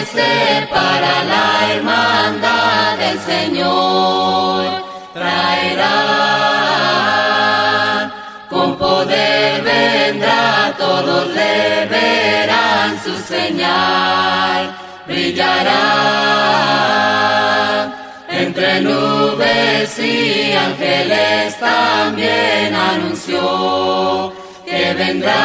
amanecer para la hermandad del Señor traerá, con poder vendrá, todos le verán su señal, brillará entre nubes y ángeles también anunció que vendrá.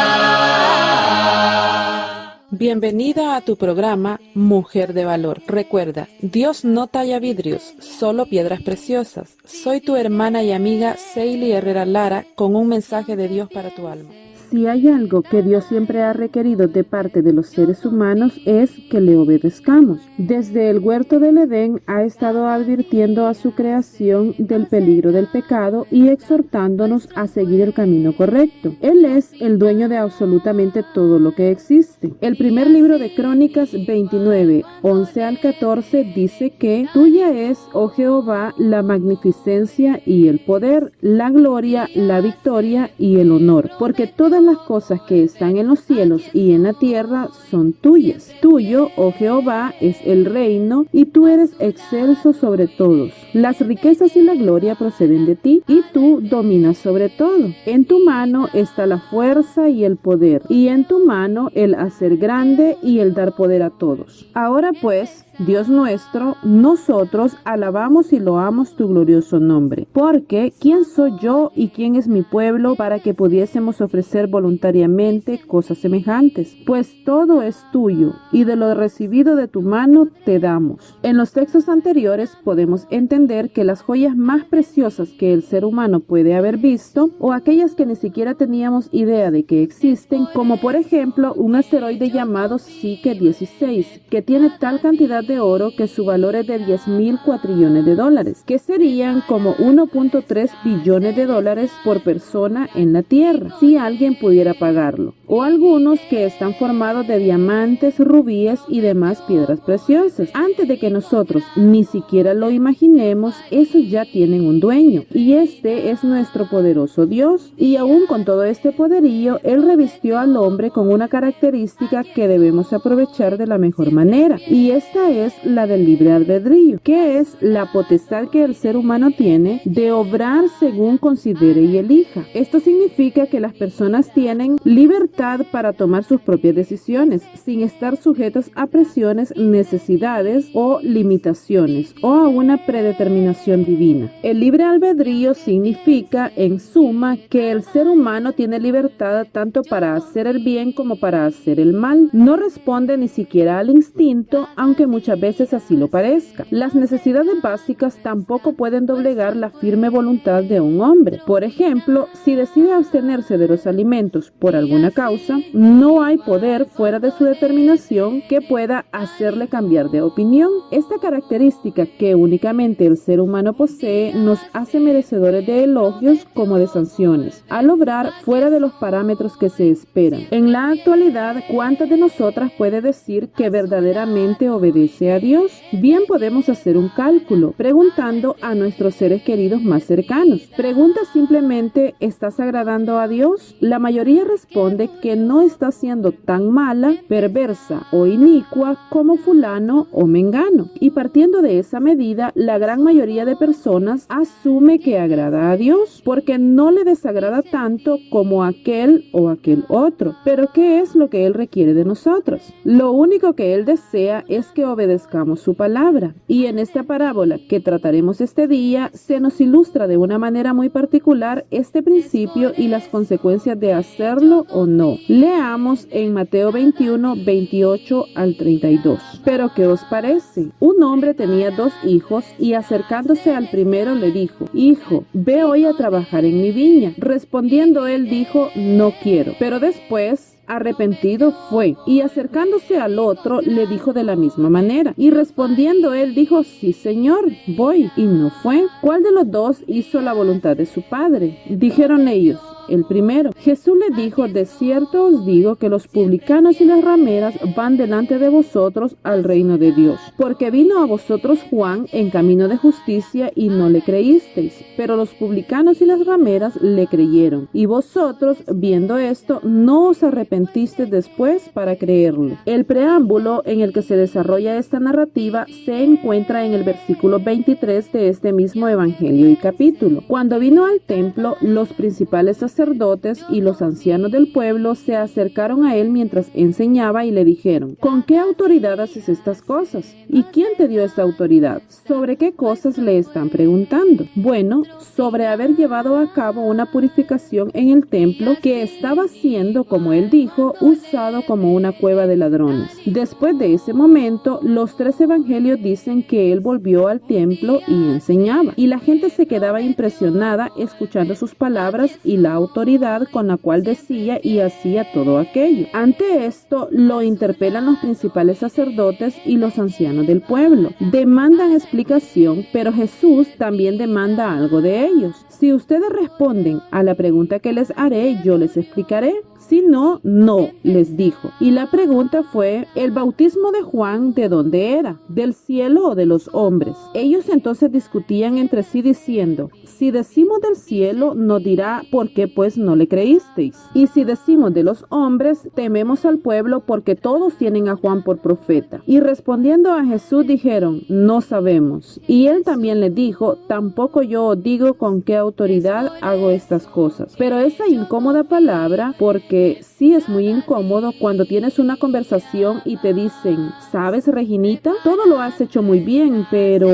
Bienvenida a tu programa Mujer de Valor. Recuerda, Dios no talla vidrios, solo piedras preciosas. Soy tu hermana y amiga Seili Herrera Lara con un mensaje de Dios para tu alma. Si hay algo que Dios siempre ha requerido de parte de los seres humanos es que le obedezcamos. Desde el huerto del Edén ha estado advirtiendo a su creación del peligro del pecado y exhortándonos a seguir el camino correcto. Él es el dueño de absolutamente todo lo que existe. El primer libro de Crónicas 29, 11 al 14 dice que tuya es, oh Jehová, la magnificencia y el poder, la gloria, la victoria y el honor, porque todas las cosas que están en los cielos y en la tierra son tuyas. Tuyo, oh Jehová, es el reino y tú eres excelso sobre todos. Las riquezas y la gloria proceden de ti y tú dominas sobre todo. En tu mano está la fuerza y el poder, y en tu mano el hacer grande y el dar poder a todos. Ahora pues, Dios nuestro, nosotros alabamos y loamos tu glorioso nombre, porque ¿quién soy yo y quién es mi pueblo para que pudiésemos ofrecer voluntariamente cosas semejantes? Pues todo es tuyo, y de lo recibido de tu mano te damos. En los textos anteriores podemos entender que las joyas más preciosas que el ser humano puede haber visto, o aquellas que ni siquiera teníamos idea de que existen, como por ejemplo un asteroide llamado Psyche 16, que tiene tal cantidad de oro que su valor es de 10,000 cuatrillones de dólares, que serían como 1.3 billones de dólares por persona en la Tierra, si alguien pudiera pagarlo. O algunos que están formados de diamantes, rubíes y demás piedras preciosas. Antes de que nosotros ni siquiera lo imaginemos, esos ya tienen un dueño, y este es nuestro poderoso Dios. Y aún con todo este poderío, Él revistió al hombre con una característica que debemos aprovechar de la mejor manera, y esta es la del libre albedrío, que es la potestad que el ser humano tiene de obrar según considere y elija. Esto significa que las personas tienen libertad para tomar sus propias decisiones, sin estar sujetas a presiones, necesidades o limitaciones, o a una predeterminación divina. El libre albedrío significa, en suma, que el ser humano tiene libertad tanto para hacer el bien como para hacer el mal. No responde ni siquiera al instinto, aunque muchas veces así lo parezca. Las necesidades básicas tampoco pueden doblegar la firme voluntad de un hombre. Por ejemplo, si decide abstenerse de los alimentos por alguna causa, no hay poder fuera de su determinación que pueda hacerle cambiar de opinión. Esta característica que únicamente el ser humano posee nos hace merecedores de elogios como de sanciones, al obrar fuera de los parámetros que se esperan. En la actualidad, ¿cuántas de nosotras puede decir que verdaderamente obedece a Dios? Bien podemos hacer un cálculo preguntando a nuestros seres queridos más cercanos. Pregunta simplemente, ¿estás agradando a Dios? La mayoría responde que no está siendo tan mala, perversa o inicua como fulano o mengano. Y partiendo de esa medida, la gran mayoría de personas asume que agrada a Dios, porque no le desagrada tanto como aquel o aquel otro. Pero ¿qué es lo que Él requiere de nosotros? Lo único que Él desea es que obedezcamos su palabra. Y en esta parábola que trataremos este día, se nos ilustra de una manera muy particular este principio y las consecuencias de hacerlo o no. Leamos en Mateo 21, 28 al 32. Pero ¿qué os parece? Un hombre tenía 2 hijos y acercándose al primero le dijo: Hijo, ve hoy a trabajar en mi viña. Respondiendo él dijo: No quiero. Pero después, arrepentido fue, y acercándose al otro le dijo de la misma manera, y respondiendo él dijo: Sí, Señor, voy, y no fue. ¿Cuál de los dos hizo la voluntad de su padre? Dijeron ellos: el primero. Jesús le dijo: de cierto os digo que los publicanos y las rameras van delante de vosotros al reino de Dios. Porque vino a vosotros Juan en camino de justicia y no le creísteis, pero los publicanos y las rameras le creyeron. Y vosotros, viendo esto, no os arrepentisteis después para creerlo. El preámbulo en el que se desarrolla esta narrativa se encuentra en el versículo 23 de este mismo evangelio y capítulo. Cuando vino al templo, los principales sacerdotes y los ancianos del pueblo se acercaron a él mientras enseñaba y le dijeron: ¿con qué autoridad haces estas cosas? ¿Y quién te dio esta autoridad? ¿Sobre qué cosas le están preguntando? Bueno, sobre haber llevado a cabo una purificación en el templo que estaba siendo, como él dijo, usado como una cueva de ladrones. Después de ese momento, los 3 evangelios dicen que él volvió al templo y enseñaba, y la gente se quedaba impresionada escuchando sus palabras y la autoridad con la cual decía y hacía todo aquello. Ante esto, lo interpelan los principales sacerdotes y los ancianos del pueblo. Demandan explicación, pero Jesús también demanda algo de ellos. Si ustedes responden a la pregunta que les haré, yo les explicaré. Si no, no, les dijo. Y la pregunta fue: ¿el bautismo de Juan de dónde era? ¿Del cielo o de los hombres? Ellos entonces discutían entre sí diciendo: si decimos del cielo, nos dirá ¿por qué pues no le creísteis? Y si decimos de los hombres, tememos al pueblo porque todos tienen a Juan por profeta. Y respondiendo a Jesús dijeron: no sabemos. Y él también les dijo: tampoco yo os digo con qué autoridad hago estas cosas. Pero esa incómoda palabra, porque sí es muy incómodo cuando tienes una conversación y te dicen: ¿sabes, Reginita? Todo lo has hecho muy bien, pero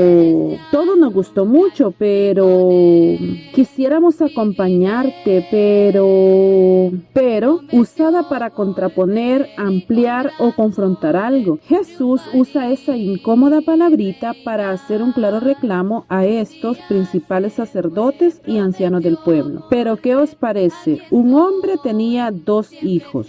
todo nos gustó mucho, pero quisiéramos acompañarte, pero usada para contraponer, ampliar o confrontar algo. Jesús usa esa incómoda palabrita para hacer un claro reclamo a estos principales sacerdotes y ancianos del pueblo. Pero ¿qué os parece? Un hombre tenía 2 hijos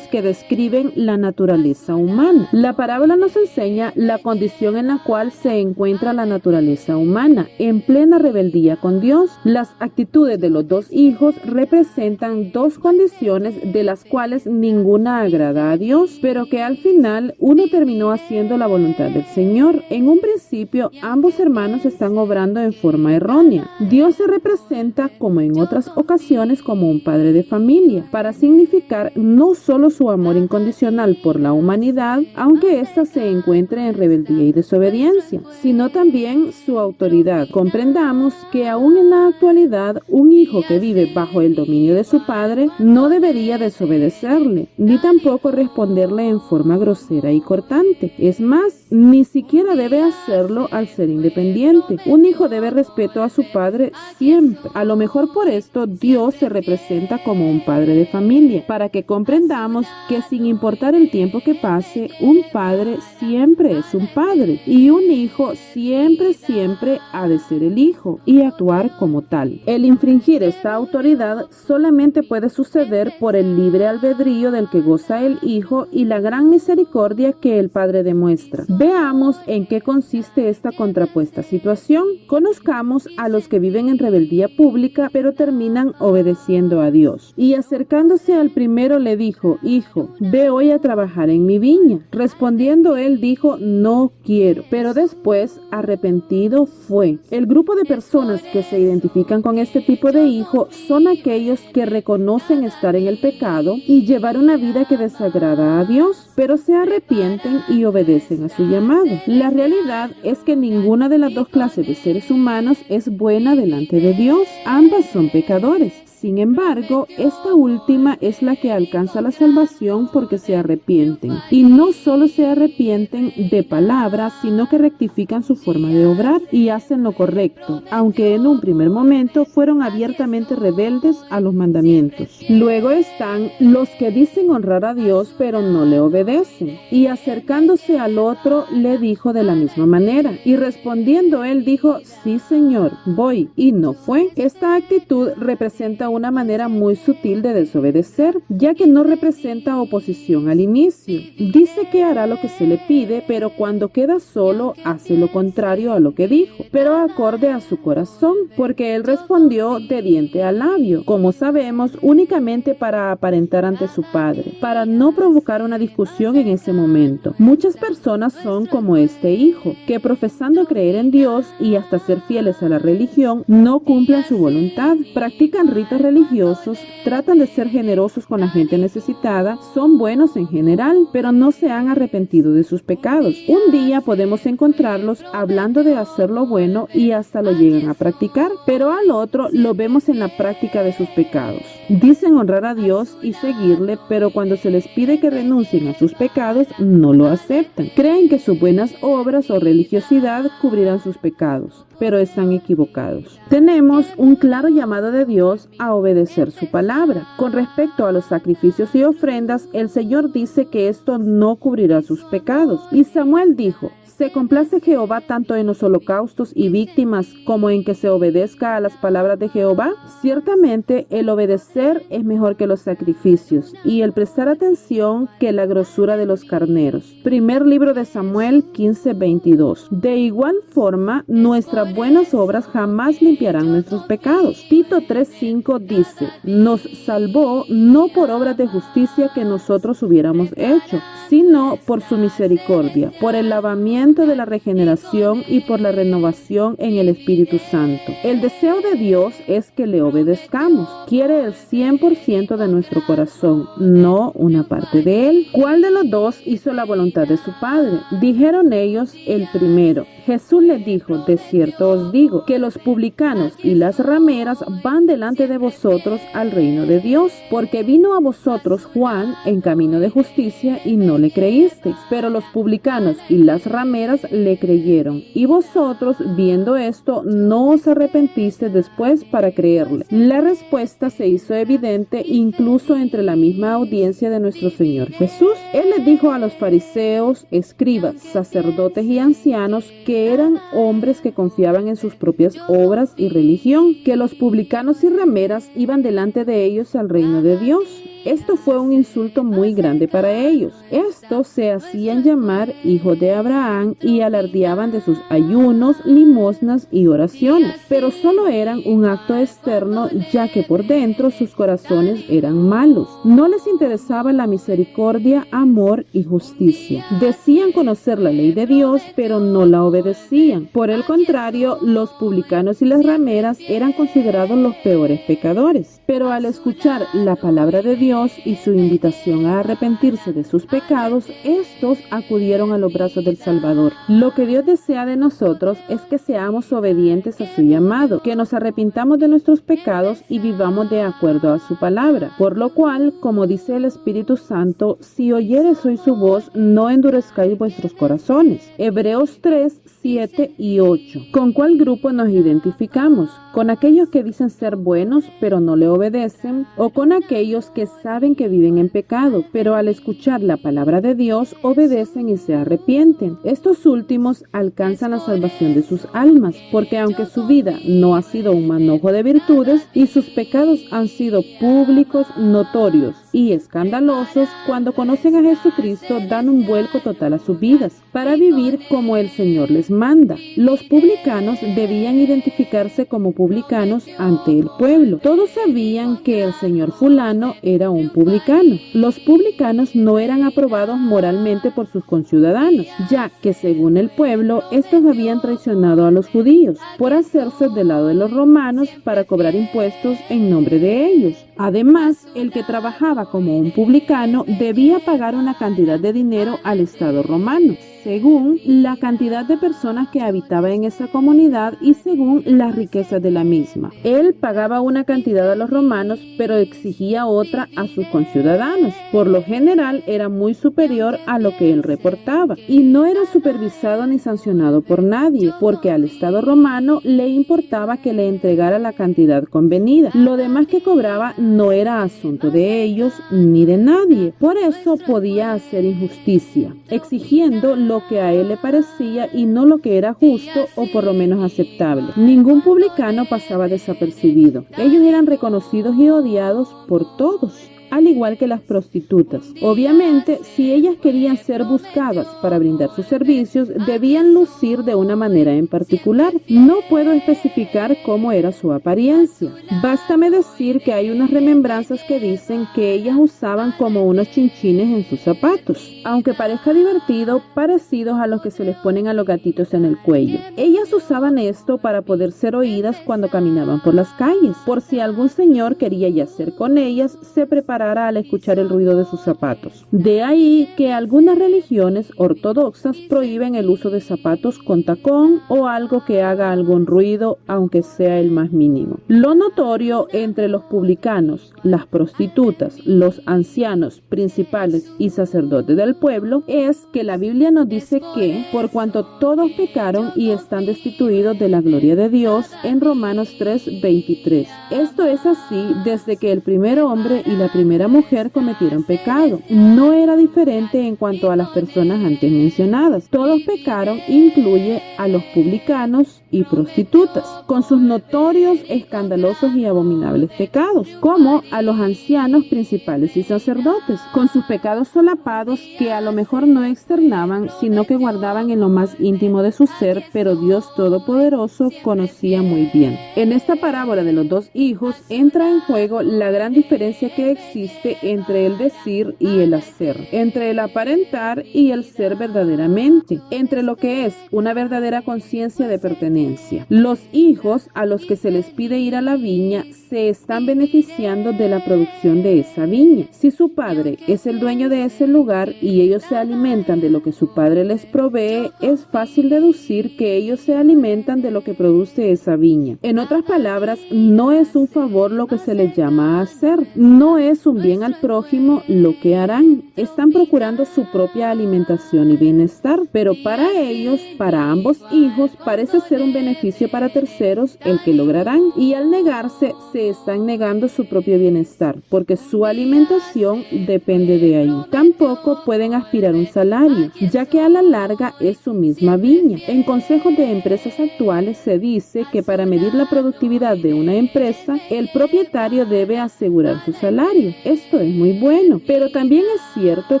que describen la naturaleza humana. La parábola nos enseña la condición en la cual se encuentra la naturaleza humana, en plena rebeldía con Dios. Las actitudes de los 2 hijos representan 2 condiciones de las cuales ninguna agrada a Dios, pero que al final uno terminó haciendo la voluntad del Señor. En un principio, ambos hermanos están obrando en forma errónea. Dios se representa, como en otras ocasiones, como un padre de familia, para significar no solo su amor incondicional por la humanidad, aunque ésta se encuentre en rebeldía y desobediencia, sino también su autoridad. Comprendamos que aún en la actualidad, un hijo que vive bajo el dominio de su padre no debería desobedecerle, ni tampoco responderle en forma grosera y cortante. Es más, ni siquiera debe hacerlo al ser independiente. Un hijo debe respeto a su padre siempre. A lo mejor por esto Dios se representa como un padre de familia, para que comprendamos que sin importar el tiempo que pase, un padre siempre es un padre y un hijo siempre ha de ser el hijo y actuar como tal. El infringir esta autoridad solamente puede suceder por el libre albedrío del que goza el hijo y la gran misericordia que el padre demuestra. Veamos en qué consiste esta contrapuesta situación. Conozcamos a los que viven en rebeldía pública pero terminan obedeciendo a Dios. Y acercándose al primero le dijo: hijo, ve hoy a trabajar en mi viña. Respondiendo él dijo: no quiero. Pero después, arrepentido, fue. El grupo de personas que se identifican con este tipo de hijo son aquellos que reconocen estar en el pecado y llevar una vida que desagrada a Dios, pero se arrepienten y obedecen a su llamado. La realidad es que ninguna de las 2 clases de seres humanos es buena delante de Dios. Ambas son pecadores. Sin embargo, esta última es la que alcanza la salvación porque se arrepienten. Y no solo se arrepienten de palabra, sino que rectifican su forma de obrar y hacen lo correcto, aunque en un primer momento fueron abiertamente rebeldes a los mandamientos. Luego están los que dicen honrar a Dios, pero no le obedecen. Y acercándose al otro, le dijo de la misma manera. Y respondiendo él dijo: sí, Señor, voy. Y no fue. Esta actitud representa una manera muy sutil de desobedecer, ya que no representa oposición al inicio. Dice que hará lo que se le pide, pero cuando queda solo hace lo contrario a lo que dijo, pero acorde a su corazón, porque él respondió de diente a labio, como sabemos, únicamente para aparentar ante su padre, para no provocar una discusión en ese momento. Muchas personas son como este hijo, que profesando creer en Dios y hasta ser fieles a la religión, no cumplen su voluntad, practican ritos religiosos, tratan de ser generosos con la gente necesitada, son buenos en general, pero no se han arrepentido de sus pecados. Un día podemos encontrarlos hablando de hacer lo bueno y hasta lo llegan a practicar, pero al otro lo vemos en la práctica de sus pecados. Dicen honrar a Dios y seguirle, pero cuando se les pide que renuncien a sus pecados, no lo aceptan. Creen que sus buenas obras o religiosidad cubrirán sus pecados, pero están equivocados. Tenemos un claro llamado de Dios a obedecer su palabra. Con respecto a los sacrificios y ofrendas, el Señor dice que esto no cubrirá sus pecados. Y Samuel dijo: ¿se complace Jehová tanto en los holocaustos y víctimas como en que se obedezca a las palabras de Jehová? Ciertamente el obedecer es mejor que los sacrificios y el prestar atención que la grosura de los carneros. Primer libro de Samuel 15:22. De igual forma, nuestras buenas obras jamás limpiarán nuestros pecados. Tito 3:5 dice: nos salvó no por obras de justicia que nosotros hubiéramos hecho, sino por su misericordia, por el lavamiento de la regeneración y por la renovación en el Espíritu Santo. El deseo de Dios es que le obedezcamos. Quiere el 100% de nuestro corazón, no una parte de él. ¿Cuál de los dos hizo la voluntad de su Padre? Dijeron ellos: el primero. Jesús les dijo: de cierto os digo que los publicanos y las rameras van delante de vosotros al reino de Dios, porque vino a vosotros Juan en camino de justicia y no le creísteis, pero los publicanos y las rameras le creyeron, y vosotros, viendo esto, no os arrepentisteis después para creerle. La respuesta se hizo evidente incluso entre la misma audiencia de nuestro Señor Jesús. Él les dijo a los fariseos, escribas, sacerdotes y ancianos, que eran hombres que confiaban en sus propias obras y religión, que los publicanos y rameras iban delante de ellos al reino de Dios. Esto fue un insulto muy grande para ellos. Estos se hacían llamar hijos de Abraham y alardeaban de sus ayunos, limosnas y oraciones, pero solo eran un acto externo, ya que por dentro sus corazones eran malos. No les interesaba la misericordia, amor y justicia. Decían conocer la ley de Dios, pero no la obedecían. Por el contrario, los publicanos y las rameras eran considerados los peores pecadores. Pero al escuchar la palabra de Dios y su invitación a arrepentirse de sus pecados, estos acudieron a los brazos del Salvador. Lo que Dios desea de nosotros es que seamos obedientes a su llamado, que nos arrepintamos de nuestros pecados y vivamos de acuerdo a su palabra. Por lo cual, como dice el Espíritu Santo, si oyereis hoy su voz, no endurezcáis vuestros corazones. Hebreos 3, 7 y 8. ¿Con cuál grupo nos identificamos? ¿Con aquellos que dicen ser buenos pero no le obedecen? ¿O con aquellos que saben que viven en pecado, pero al escuchar la palabra de Dios obedecen y se arrepienten? Estos últimos alcanzan la salvación de sus almas, porque aunque su vida no ha sido un manojo de virtudes y sus pecados han sido públicos, notorios y escandalosos, cuando conocen a Jesucristo dan un vuelco total a sus vidas para vivir como el Señor les manda. Los publicanos debían identificarse como publicanos ante el pueblo. Todos sabían que el señor fulano era un publicano. Los publicanos no eran aprobados moralmente por sus conciudadanos, ya que según el pueblo, estos habían traicionado a los judíos por hacerse del lado de los romanos para cobrar impuestos en nombre de ellos. Además, el que trabajaba como un publicano debía pagar una cantidad de dinero al Estado romano, según la cantidad de personas que habitaban en esa comunidad y según las riquezas de la misma. Él pagaba una cantidad a los romanos, pero exigía otra a sus conciudadanos. Por lo general era muy superior a lo que él reportaba y no era supervisado ni sancionado por nadie, porque al Estado romano le importaba que le entregara la cantidad convenida. Lo demás que cobraba no era asunto de ellos ni de nadie. Por eso podía hacer injusticia, exigiendo lo que a él le parecía y no lo que era justo o por lo menos aceptable. Ningún publicano pasaba desapercibido. Ellos eran reconocidos y odiados por todos, al igual que las prostitutas. Obviamente, si ellas querían ser buscadas para brindar sus servicios, debían lucir de una manera en particular. No puedo especificar cómo era su apariencia. Bástame decir que hay unas remembranzas que dicen que ellas usaban como unos chinchines en sus zapatos, aunque parezca divertido, parecidos a los que se les ponen a los gatitos en el cuello. Ellas usaban esto para poder ser oídas cuando caminaban por las calles, por si algún señor quería yacer con ellas, se preparaba al escuchar el ruido de sus zapatos. De ahí que algunas religiones ortodoxas prohíben el uso de zapatos con tacón o algo que haga algún ruido, aunque sea el más mínimo. Lo notorio entre los publicanos, las prostitutas, los ancianos, principales y sacerdotes del pueblo es que la Biblia nos dice que, por cuanto todos pecaron y están destituidos de la gloria de Dios, en Romanos 3:23. Esto es así desde que el primer hombre y la primera mujer cometieron pecado. No era diferente en cuanto a las personas antes mencionadas. Todos pecaron, incluye a los publicanos y prostitutas, con sus notorios, escandalosos y abominables pecados, como a los ancianos, principales y sacerdotes, con sus pecados solapados que a lo mejor no externaban, sino que guardaban en lo más íntimo de su ser, pero Dios Todopoderoso conocía muy bien. En esta parábola de los dos hijos entra en juego la gran diferencia que existe entre el decir y el hacer, entre el aparentar y el ser verdaderamente, entre lo que es una verdadera conciencia de pertenencia. Los hijos a los que se les pide ir a la viña se están beneficiando de la producción de esa viña. Si su padre es el dueño de ese lugar y ellos se alimentan de lo que su padre les provee, es fácil deducir que ellos se alimentan de lo que produce esa viña. En otras palabras, no es un favor lo que se les llama a hacer, no es un bien al prójimo lo que harán. Están procurando su propia alimentación y bienestar, pero para ellos, para ambos hijos, parece ser un beneficio para terceros el que lograrán, y al negarse se están negando su propio bienestar, porque su alimentación depende de ahí. Tampoco pueden aspirar un salario, ya que a la larga es su misma viña. En consejos de empresas actuales se dice que para medir la productividad de una empresa, el propietario debe asegurar su salario. Esto es muy bueno, pero también es cierto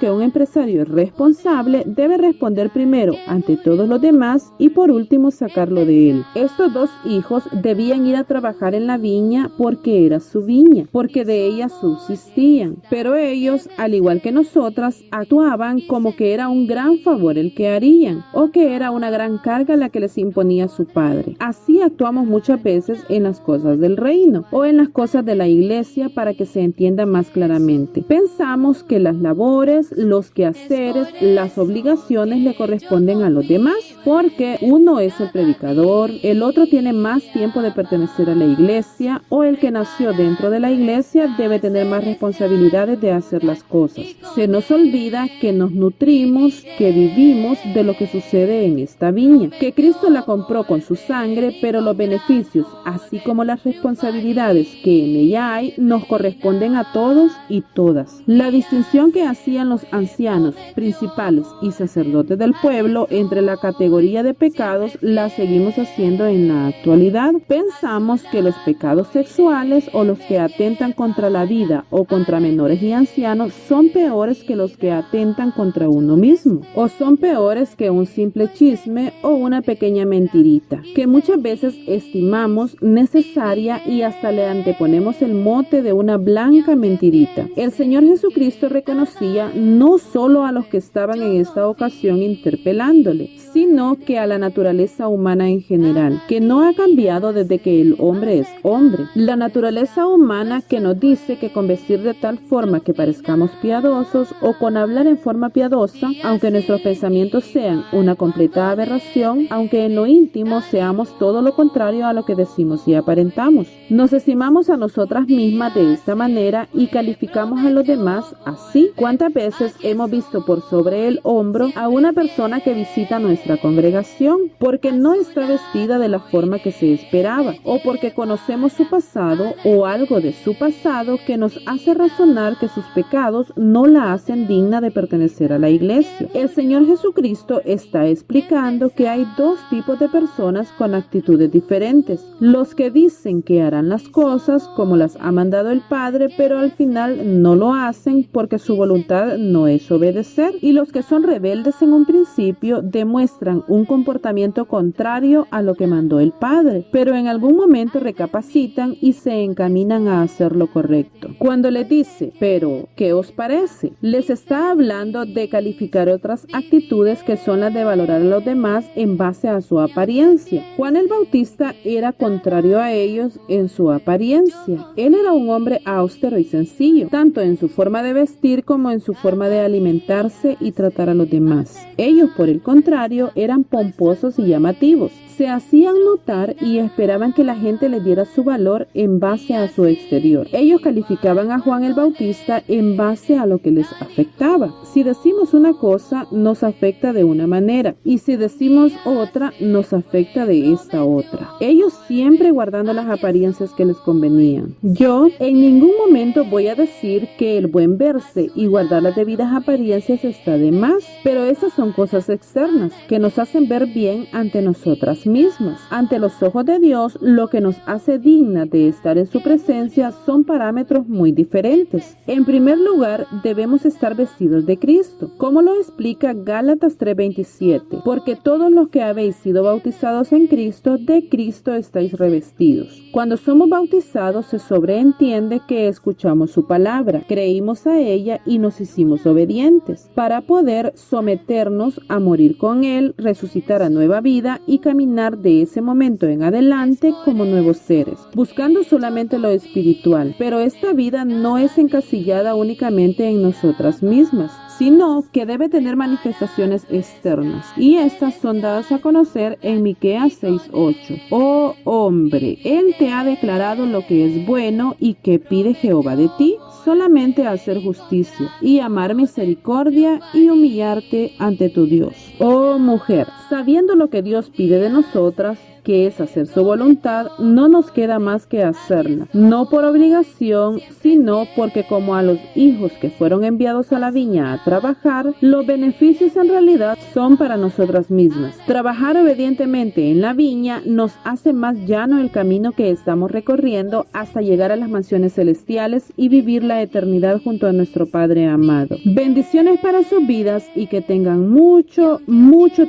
que un empresario responsable debe responder primero ante todos los demás y por último sacarlo de él. Estos dos hijos debían ir a trabajar en la viña porque era su viña, porque de ella subsistían, pero ellos, al igual que nosotras, actuaban como que era un gran favor el que harían, o que era una gran carga la que les imponía su padre. Así actuamos muchas veces en las cosas del reino, o en las cosas de la iglesia, para que se entienda más claramente. Pensamos que las labores, los quehaceres, las obligaciones le corresponden a los demás, porque uno es el predicador, el otro tiene más tiempo de pertenecer a la iglesia, o el que nació dentro de la iglesia debe tener más responsabilidades de hacer las cosas. Se nos olvida que nos nutrimos, que vivimos de lo que sucede en esta viña, que Cristo la compró con su sangre, pero los beneficios, así como las responsabilidades que en ella hay, nos corresponden a todos y todas. La distinción que hacían los ancianos, principales y sacerdotes del pueblo entre la categoría de pecados la seguimos haciendo en la actualidad. Pensamos que los pecados sexuales o los que atentan contra la vida o contra menores y ancianos son peores que los que atentan contra uno mismo, o son peores que un simple chisme o una pequeña mentirita, que muchas veces estimamos necesaria y hasta le anteponemos el mote de una blanca mentirita. El Señor Jesucristo reconocía no solo a los que estaban en esta ocasión interpelándole, sino que a la naturaleza humana en general, que no ha cambiado desde que el hombre es hombre. La naturaleza humana que nos dice que con vestir de tal forma que parezcamos piadosos o con hablar en forma piadosa, aunque nuestros pensamientos sean una completa aberración, aunque en lo íntimo seamos todo lo contrario a lo que decimos y aparentamos. Nos estimamos a nosotras mismas de esta manera y calificamos a los demás así. ¿Cuántas veces hemos visto por sobre el hombro a una persona que visita nuestra congregación, porque no está vestida de la forma que se esperaba, o porque conocemos su pasado o algo de su pasado que nos hace razonar que sus pecados no la hacen digna de pertenecer a la iglesia. El Señor Jesucristo está explicando que hay dos tipos de personas con actitudes diferentes: los que dicen que harán las cosas como las ha mandado el Padre, pero al final no lo hacen porque su voluntad no es obedecer, y los que son rebeldes en un principio demuestran un comportamiento contrario a lo que mandó el Padre, pero en algún momento recapacitan y se encaminan a hacer lo correcto. Cuando les dice, pero, ¿qué os parece?, les está hablando de calificar otras actitudes que son las de valorar a los demás en base a su apariencia. Juan el Bautista era contrario a ellos en su apariencia. Él era un hombre austero y sencillo, tanto en su forma de vestir como en su forma de alimentarse y tratar a los demás. Ellos, por el contrario, eran pomposos y llamativos. Se hacían notar y esperaban que la gente les diera su valor en base a su exterior. Ellos calificaban a Juan el Bautista en base a lo que les afectaba. Si decimos una cosa, nos afecta de una manera, y si decimos otra, nos afecta de esta otra. Ellos siempre guardando las apariencias que les convenían. Yo en ningún momento voy a decir que el buen verse y guardar las debidas apariencias está de más, pero esas son cosas externas que nos hacen ver bien ante nosotras mismas. Ante los ojos de Dios, lo que nos hace dignas de estar en su presencia son parámetros muy diferentes. En primer lugar, debemos estar vestidos de Cristo, como lo explica Gálatas 3:27, porque todos los que habéis sido bautizados en Cristo, de Cristo estáis revestidos. Cuando somos bautizados, se sobreentiende que escuchamos su palabra, creímos a ella y nos hicimos obedientes, para poder someternos a morir con Él, resucitar a nueva vida y caminar de ese momento en adelante como nuevos seres, buscando solamente lo espiritual. Pero esta vida no es encasillada únicamente en nosotras mismas, sino que debe tener manifestaciones externas, y estas son dadas a conocer en Miqueas 6:8. Oh hombre, Él te ha declarado lo que es bueno, y que pide Jehová de ti, solamente hacer justicia y amar misericordia y humillarte ante tu Dios. Oh mujer, sabiendo lo que Dios pide de nosotras, que es hacer su voluntad, no nos queda más que hacerla, no por obligación, sino porque como a los hijos que fueron enviados a la viña a trabajar, los beneficios en realidad son para nosotras mismas. Trabajar obedientemente en la viña nos hace más llano el camino que estamos recorriendo hasta llegar a las mansiones celestiales y vivir la eternidad junto a nuestro Padre amado. Bendiciones para sus vidas y que tengan mucho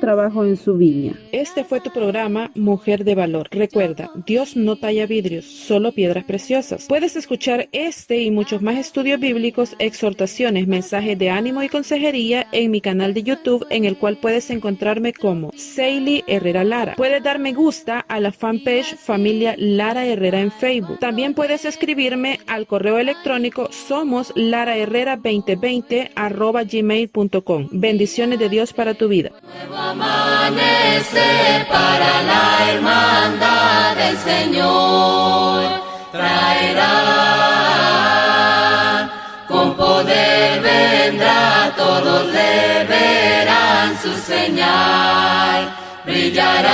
trabajo en su viña. Este fue tu programa Mujer de Valor. Recuerda, Dios no talla vidrios, solo piedras preciosas. Puedes escuchar este y muchos más estudios bíblicos, exhortaciones, mensajes de ánimo y consejería en mi canal de YouTube, en el cual puedes encontrarme como Seili Herrera Lara. Puedes dar me gusta a la fanpage Familia Lara Herrera en Facebook. También puedes escribirme al correo electrónico somosLaraHerrera2020@gmail.com. Bendiciones de Dios para tu vida. Nuevo amanecer para la hermandad del Señor traerá, con poder vendrá, todos le verán su señal, brillará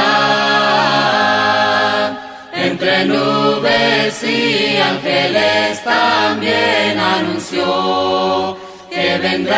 entre nubes y ángeles también anunció que vendrá.